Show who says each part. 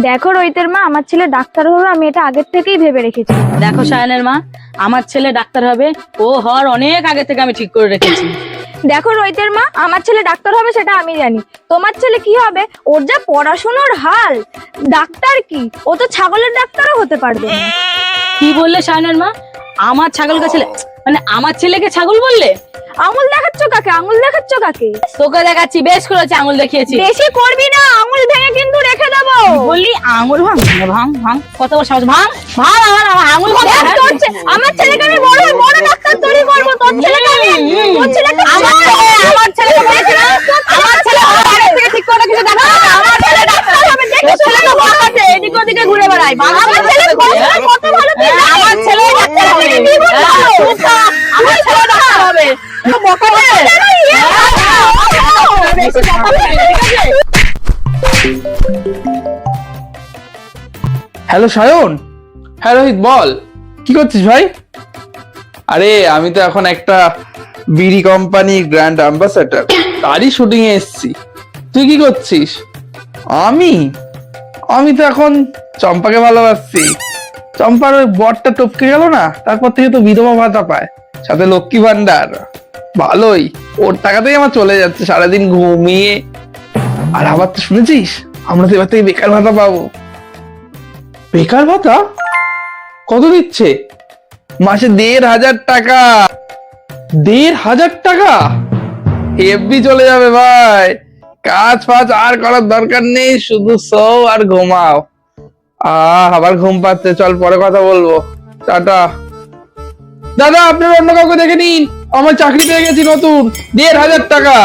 Speaker 1: দেখো রোহিতের মা, আমার ছেলে ডাক্তার হবে আমি এটা আগের থেকেই ভেবে রেখেছি।
Speaker 2: দেখো সায়নের মা, আমার ছেলে ডাক্তার হবে ও হওয়ার অনেক আগে থেকে আমি ঠিক করে রেখেছি।
Speaker 1: দেখো রোহিতের মা, আমার ছেলে ডাক্তার হবে সেটা আমি জানি। তোমার ছেলে কি হবে? ওর যা পড়াশোনার হাল, ডাক্তার কি, ও তো ছাগলের ডাক্তারও হতে পারবে না।
Speaker 2: কি বললে সায়নের মা? আমার ছাগলকে ছেলে মানে আমার ছেলেকে ছাগল বললে?
Speaker 1: আঙুল দেখাচ্ছ কাকে? আঙুল দেখাচ্ছ কাকে?
Speaker 2: তোকে দেখাচ্ছি, বেশ করেছে আঙুল দেখিয়েছি।
Speaker 1: বেশি করবি না, আঙুল ভেঙে কিন্তু রেখে দেবো।
Speaker 2: বললি আঙুল ভাঙ ভাঙ ভাঙ, কত বড় সাহস! ভাঙ ভাঙ আমার আঙুল ভাঙ।
Speaker 1: আমার ছেলেকে আমি বড় বড় ডাক্তার তৈরি করবো। তোর ছেলেকে আমি তোর ছেলেকে
Speaker 2: আমার ছেলেকে বলেছিলাম, আমার ছেলে আগে থেকে ঠিক করে রেখেছে। দেখো আমার ছেলে ডাক্তার হবে, দেখো ছেলেকে বড় আছে, এদিক ওদিকে ঘুরে বেড়ায়।
Speaker 1: আমার ছেলে কত ভালো তুই জানিস?
Speaker 2: আমার ছেলে ডাক্তার হবে, আমার ছেলে ডাক্তার হবে। বকা বলে বেশি কথা বলে, ঠিক আছে?
Speaker 3: হ্যালো সায়ন। হ্যাঁ রোহিত বল, কি করছিস ভাই? আরে আমি তো এখন একটা বিড়ি কোম্পানির ব্র্যান্ড অ্যাম্বাসেডর, তারই শুটিং এ এসেছি। তুই কি করছিস? আমি আমি তো এখন চম্পাকে ভালোবাসছি। চম্পার ওই বরটা টপকে গেল না, তারপর থেকে তো বিধবা ভাতা পায়, সাথে লক্ষ্মী ভান্ডার। ভালোই, ওর টাকাতেই আমার চলে যাচ্ছে সারাদিন ঘুমিয়ে। আর আবার তো শুনেছিস আমরা তো এবার থেকে বেকার ভাতা পাবো। বেকার ভাতা কত দিচ্ছে? মাসে 1,500 টাকা। 1,500 টাকা হেব্বি চলে যাবে ভাই। কাজ ফাজ আর করার দরকার নেই, শুধু শো আর ঘুমাও। আবার ঘুম পাচ্ছে, চল পরে কথা বলবো, টাটা। দাদা আপনার অন্য কাউকে দেখে নিন, আমার চাকরি পেয়ে গেছি নতুন, 1,500 টাকা।